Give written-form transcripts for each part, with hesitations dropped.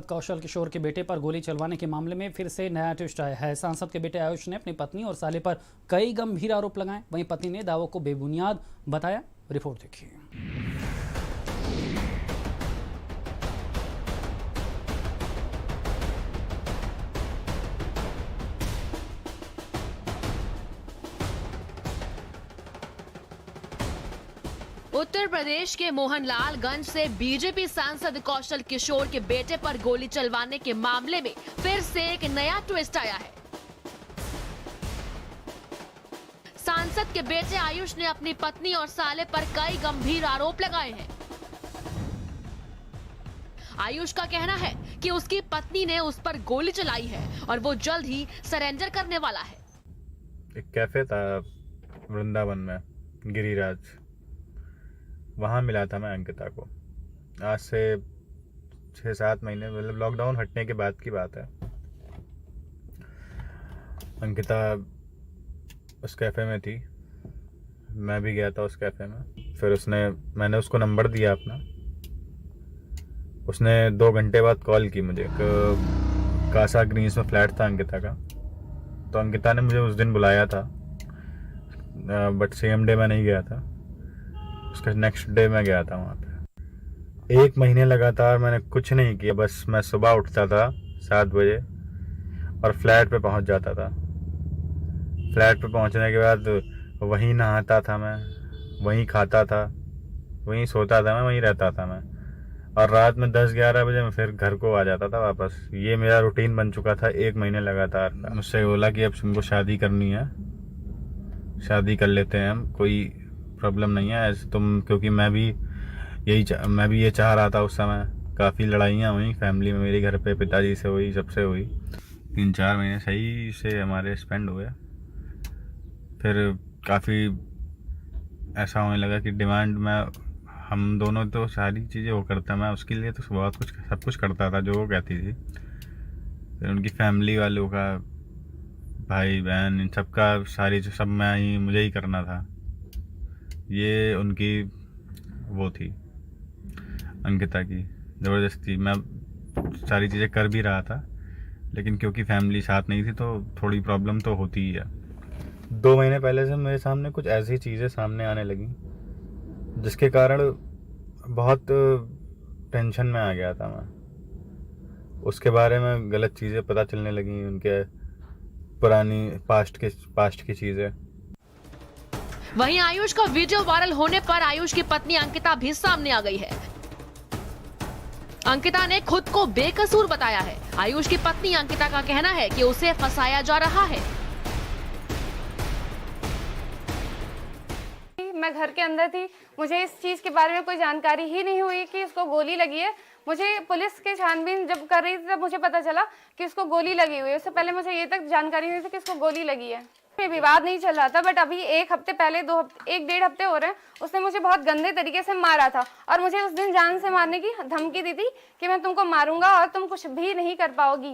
कौशल किशोर के बेटे पर गोली चलवाने के मामले में फिर से नया ट्विस्ट आया है। सांसद के बेटे आयुष ने अपनी पत्नी और साले पर कई गंभीर आरोप लगाए। वहीं पत्नी ने दावों को बेबुनियाद बताया। रिपोर्ट देखिए। उत्तर प्रदेश के मोहनलालगंज से बीजेपी सांसद कौशल किशोर के बेटे पर गोली चलवाने के मामले में फिर से एक नया ट्विस्ट आया है। सांसद के बेटे आयुष ने अपनी पत्नी और साले पर कई गंभीर आरोप लगाए हैं। आयुष का कहना है कि उसकी पत्नी ने उस पर गोली चलाई है और वो जल्द ही सरेंडर करने वाला है। एक कैफे था वृंदावन में, गिरिराज, वहाँ मिला था मैं अंकिता को। आज से 6-7 महीने, मतलब लॉकडाउन हटने के बाद की बात है। अंकिता उस कैफ़े में थी, मैं भी गया था उस कैफ़े में। फिर मैंने उसको नंबर दिया अपना। उसने 2 घंटे बाद कॉल की मुझे। कासा ग्रीन्स में फ्लैट था अंकिता का। तो अंकिता ने मुझे उस दिन बुलाया था, बट सेम डे मैं नहीं गया था। उसके नेक्स्ट डे मैं गया था वहाँ पे। 1 महीने लगातार मैंने कुछ नहीं किया। बस मैं सुबह उठता था 7 बजे और फ्लैट पे पहुँच जाता था। फ्लैट पे पहुँचने के बाद वहीं नहाता था मैं, वहीं खाता था, वहीं सोता था मैं, वहीं रहता था मैं। और रात में 10-11 बजे मैं फिर घर को आ जाता था वापस। ये मेरा रूटीन बन चुका था 1 महीने लगातार। मुझसे बोला कि अब तुमको शादी करनी है, शादी कर लेते हैं हम, कोई प्रॉब्लम नहीं है ऐसे तुम, क्योंकि मैं भी ये चाह रहा था उस समय। काफ़ी लड़ाइयाँ हुई फैमिली में, मेरे घर पे पिताजी से हुई, सबसे हुई। 3-4 महीने सही से हमारे स्पेंड हुए। फिर काफ़ी ऐसा होने लगा कि डिमांड हम दोनों तो सारी चीज़ें वो करता, मैं उसके लिए तो बहुत कुछ सब कुछ करता था जो वो कहती थी। फिर उनकी फैमिली वालों का, भाई बहन, इन सब का सब मुझे ही करना था। ये उनकी वो थी अंकिता की ज़बरदस्ती। मैं सारी चीज़ें कर भी रहा था, लेकिन क्योंकि फैमिली साथ नहीं थी तो थोड़ी प्रॉब्लम तो होती ही है। 2 महीने पहले से मेरे सामने कुछ ऐसी चीज़ें सामने आने लगी जिसके कारण बहुत टेंशन में आ गया था मैं। उसके बारे में गलत चीज़ें पता चलने लगी, उनके पुरानी पास्ट की चीज़ें। वहीं आयुष का वीडियो वायरल होने पर आयुष की पत्नी अंकिता भी सामने आ गई है। अंकिता ने खुद को बेकसूर बताया है। आयुष की पत्नी अंकिता का कहना है कि उसे फंसाया जा रहा है। मैं घर के अंदर थी, मुझे इस चीज के बारे में कोई जानकारी ही नहीं हुई कि इसको गोली लगी है। मुझे पुलिस की छानबीन जब कर रही थी तब मुझे पता चला कि इसको गोली लगी हुई है। उससे पहले मुझे ये तक जानकारी नहीं थी कि इसको गोली लगी है। विवाद नहीं चल रहा था, बट अभी 1 हफ्ते पहले 1-1.5 हफ्ते हो रहे हैं, उसने मुझे बहुत गंदे तरीके से मारा था और मुझे उस दिन जान से मारने की धमकी दी थी कि मैं तुमको मारूंगा और तुम कुछ भी नहीं कर पाओगी।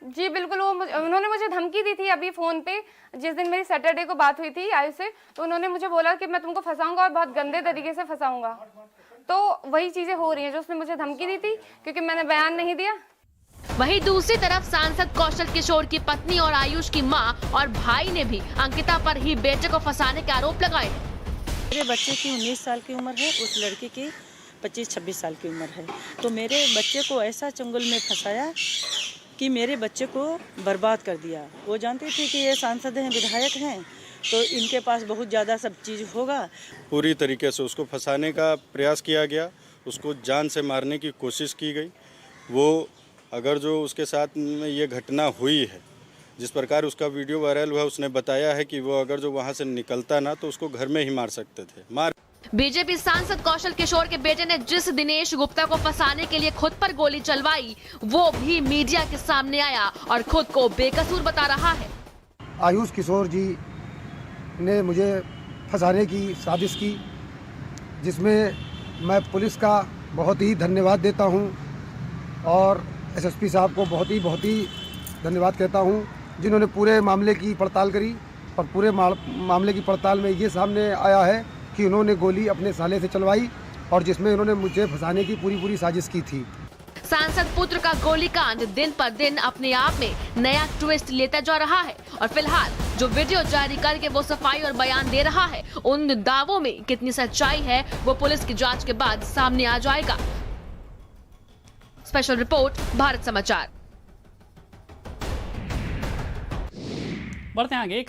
जी बिल्कुल, उन्होंने मुझे धमकी दी थी अभी फ़ोन पे। जिस दिन मेरी सैटरडे को बात हुई थी आयुष से, तो उन्होंने मुझे बोला कि मैं तुमको फंसाऊंगा और बहुत गंदे तरीके से फंसाऊंगा। तो वही चीज़ें हो रही हैं जो उसने मुझे धमकी दी थी, क्योंकि मैंने बयान नहीं दिया। वहीं दूसरी तरफ सांसद कौशल किशोर की पत्नी और आयुष की मां और भाई ने भी अंकिता पर ही बेटे को फंसाने के आरोप लगाए हैं। मेरे बच्चे की 19 साल की उम्र है, उस लड़की की 25-26 साल की उम्र है। तो मेरे बच्चे को ऐसा चंगुल में फंसाया कि मेरे बच्चे को बर्बाद कर दिया। वो जानती थी कि ये सांसद हैं, विधायक हैं, तो इनके पास बहुत ज़्यादा सब चीज़ होगा। पूरी तरीके से उसको फंसाने का प्रयास किया गया, उसको जान से मारने की कोशिश की गई। वो अगर जो उसके साथ में ये घटना हुई है, जिस प्रकार उसका वीडियो वायरल हुआ, उसने बताया है कि वो अगर जो वहाँ से निकलता ना तो उसको घर में ही मार सकते थे। बीजेपी सांसद कौशल किशोर के बेटे ने जिस दिनेश गुप्ता को फंसाने के लिए खुद पर गोली चलवाई, वो भी मीडिया के सामने आया और खुद को बेकसूर बता रहा है। आयुष किशोर जी ने मुझे फंसाने की साजिश की, जिसमें मैं पुलिस का बहुत ही धन्यवाद देता हूं और एसएसपी साहब को बहुत ही धन्यवाद कहता हूं, जिन्होंने पूरे मामले की पड़ताल करी। और पूरे मामले की पड़ताल में ये सामने आया है कि उन्होंने गोली अपने साले से चलवाई और जिसमें उन्होंने मुझे फंसाने की पूरी साजिश की थी। सांसद पुत्र का गोलीकांड दिन पर दिन अपने आप में नया ट्विस्ट लेता जा रहा है और फिलहाल जो वीडियो जारी करके वो सफाई और बयान दे रहा है, उन दावों में कितनी सच्चाई है वो पुलिस की जांच के बाद सामने आ जाएगा। स्पेशल रिपोर्ट, भारत समाचार। बढ़ते हैं आगे।